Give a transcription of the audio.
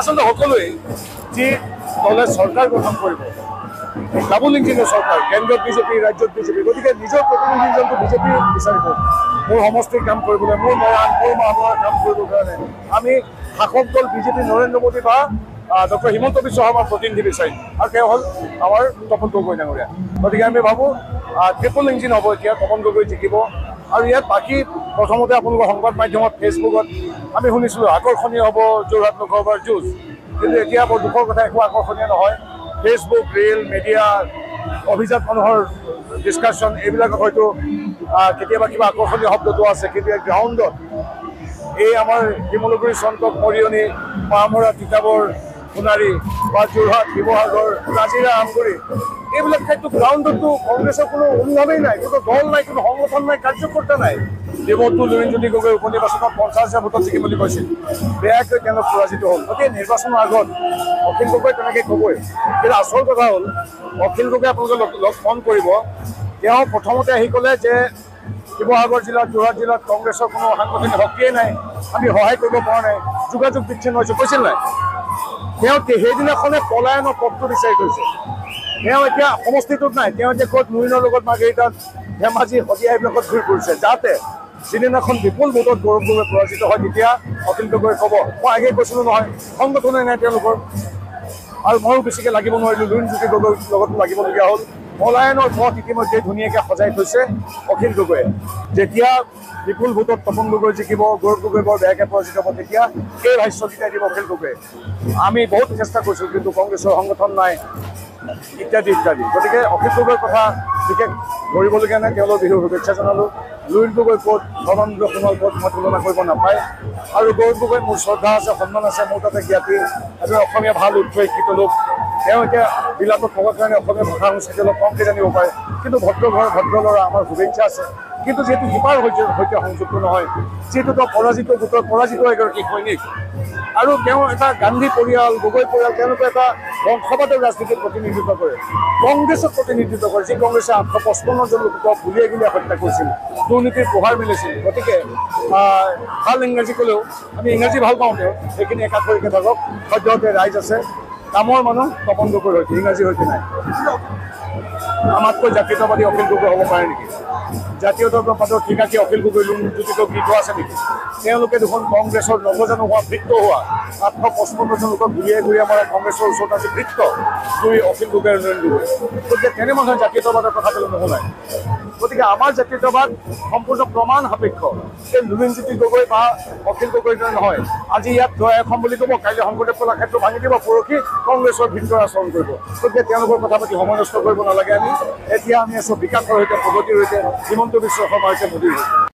আচলতে সকলোৱে যি দলে চৰকাৰ গঠন কৰিব ডাবল ইঞ্জিনৰ চৰকাৰ কেন্দ্ৰত বিজেপি ৰাজ্যত বিজেপি গতিকে নিজৰ প্ৰতিনিধিজনটো বিজেপি বিচাৰিব মোৰ সমষ্টিৰ কাম কৰিবলৈ মোৰ মৰাণ মোৰ মানুহৰ কাম কৰিবৰ কাৰণে আমি শাসক দল বিজেপি নৰেন্দ্ৰ মোদী বা ডক্টৰ হিমন্ত বিশ্ব শৰ্মাৰ প্ৰতিনিধি বিচাৰিম আৰু তেওঁ হ'ল আমাৰ তপন গগৈ ডাঙৰীয়া গতিকে আমি ভাবোঁ ট্ৰিপল ইঞ্জিন হ'ব এতিয়া তপন গগৈ জিকিব আৰু ইয়াত বাকী প্ৰথমতে আপোনালোকৰ সংবাদ মাধ্যমত ফেচবুকত আমি শুনিছিলোঁ আকৰ্ষণীয় হ'ব যোৰহাট লোকসভাৰ যুঁজ কিন্তু এতিয়া বৰ দুখৰ কথা একো আকৰ্ষণীয় নহয় ফেচবুক ৰিল মিডিয়া অভিজাত মানুহৰ ডিছকাশ্যন এইবিলাকত হয়তো কেতিয়াবা কিবা আকৰ্ষণীয় শব্দটো আছে কিন্তু গ্ৰাউণ্ডত এই আমাৰ শিমলুগুৰি চন্তক মৰিয়নি পামৰা তিতাবৰ সোণাৰী বা যোৰহাট শিৱসাগৰ নাজিৰা আমগুৰি এইবিলাক ঠাইতো গ্ৰাউণ্ডতো কংগ্ৰেছৰ কোনো অনুভৱেই নাই কোনো দল নাই কোনো সংগঠন নাই কাৰ্যকৰ্তা নাই দেৱতো লুৰিণজ্যোতি গগৈ উপনিৰ্বাচনত 50,000 ভোটত জিকিম বুলি কৈছিল বেয়াকৈ তেওঁলোক পৰাজিত হ'ল গতিকে নিৰ্বাচনৰ আগত অখিল গগৈ তেনেকৈ ক'বই কিন্তু আচল কথা হ'ল অখিল গগৈ আপোনালোকে লগ মন কৰিব তেওঁ প্ৰথমতে আহি ক'লে যে শিৱসাগৰ জিলাত যোৰহাট জিলাত কংগ্ৰেছৰ কোনো সাংগঠনিক শক্তিয়ে নাই আমি সহায় কৰিব পৰা নাই যোগাযোগ বিচ্ছিন্ন হৈছে কৈছিল নাই তেওঁ সেইদিনাখনে পলায়নৰ পথটো বিচাৰি গৈছে তেওঁ এতিয়া সমষ্টিটোত নাই তেওঁ এতিয়া ক'ত নুইনৰ লগত মাৰ্ঘেৰিটাত ধেমাজি শদিয়া এইবিলাকত ঘূৰি ফুৰিছে যাতে যিদিনাখন বিপুল ভোটত গৌৰৱ গগৈ পৰাজিত হয় তেতিয়া অখিল গগৈ ক'ব মই আগেয়ে কৈছিলোঁ নহয় সংগঠনে নাই তেওঁলোকৰ আৰু ময়ো বেছিকৈ লাগিব নোৱাৰিলোঁ লুৰিণজ্যোতি গগৈৰ লগতো লাগিবলগীয়া হ'ল পলায়নৰ পথ ইতিমধ্যে ধুনীয়াকৈ সজাই থৈছে অখিল গগৈয়ে যেতিয়া বিপুল ভোটত তপন গগৈ জিকিব গৌৰৱ গগৈ বৰ বেয়াকৈ পৰাজিত হ'ব তেতিয়া সেই ভাষ্য জিকাই দিব অখিল গগৈয়ে আমি বহুত চেষ্টা কৰিছোঁ কিন্তু কংগ্ৰেছৰ সংগঠন নাই ইত্যাদি ইত্যাদি গতিকে অখিল গগৈৰ কথা বিশেষ কৰিবলগীয়া নাই তেওঁলোক বিহুৰ শুভেচ্ছা জনালোঁ লুৰিণ গগৈ ক'ত ধৰ্মেন্দ্ৰ সোণোৱাল ক'ত মই তুলনা কৰিব নাপায় আৰু গৌৰৱ গগৈ মোৰ শ্ৰদ্ধা আছে সন্মান আছে মোৰ তাতে জ্ঞাতি এজন অসমীয়া ভাল উচ্চ শিক্ষিত লোক তেওঁ এতিয়া বিলাতত থকাৰ কাৰণে অসমীয়া ভাষা সংস্কৃতি অলপ কমকৈ জানিব পাৰে কিন্তু ভদ্ৰ ঘৰ ভদ্ৰ ল'ৰা আমাৰ শুভেচ্ছা আছে কিন্তু যিহেতু সিপাৰ সৈতে সংযুক্ত নহয় যিহেতু তেওঁ পৰাজিত গোটৰ পৰাজিত এগৰাকী সৈনিক আৰু তেওঁ এটা গান্ধী পৰিয়াল গগৈ পৰিয়াল তেওঁলোকে এটা বংশবাদৰ ৰাজনীতিত প্ৰতিনিধিত্ব কৰে কংগ্ৰেছক প্ৰতিনিধিত্ব কৰে যি কংগ্ৰেছে 855জন লোকক গুলীয়াই গুলীয়াই হত্যা কৰিছিল দুৰ্নীতিৰ প্ৰহাৰ মিলিছিল গতিকে ভাল ইংৰাজী ক'লেও আমি ইংৰাজী ভাল পাওঁ তেওঁ সেইখিনি একাষৰীকৈ থাকক সদ্যহতে ৰাইজ আছে কামৰ মানুহ তপন গগৈৰ সৈতে ইংৰাজীৰ সৈতে নাই আমাতকৈ জাতীয়তাবাদী অখিল গগৈ হ'ব পাৰে নেকি জাতীয়তাবাদৰ ঠিকাকী অখিল গগৈ লুৰিণজ্যোতি গীত আছে নেকি তেওঁলোকে দেখোন কংগ্ৰেছৰ নৱজানু হোৱা বৃত্ত হোৱা 855জন লোকক ঘূৰিয়াই ঘূৰিয়াই মৰা কংগ্ৰেছৰ ওচৰত আছে বৃত্ত দুই অখিল গগৈ আৰু লুৰিণ গগৈ গতিকে তেনে মানুহে জাতীয়তাবাদৰ কথা ক'লে নুশুনায় গতিকে আমাৰ জাতীয়তাবাদ সম্পূৰ্ণ প্ৰমাণ সাপেক্ষ এই লুৰিণজ্যোতি গগৈ বা অখিল গগৈ নহয় আজি ইয়াত জয় অসম বুলি ক'ব কাইলৈ শংকৰদেৱ কলাক্ষেত্ৰ ভাঙি দিব পৰহি কংগ্ৰেছৰ ভিতৰ আচৰণ কৰিব গতিকে তেওঁলোকৰ কথা পাতি সময় নষ্ট কৰিব নালাগে আমি এতিয়া আমি আছোঁ বিকাশৰ সৈতে প্ৰগতিৰ সৈতে হিমন্ত বিশ্ব শৰ্মাৰ সৈতে মোদীৰ সৈতে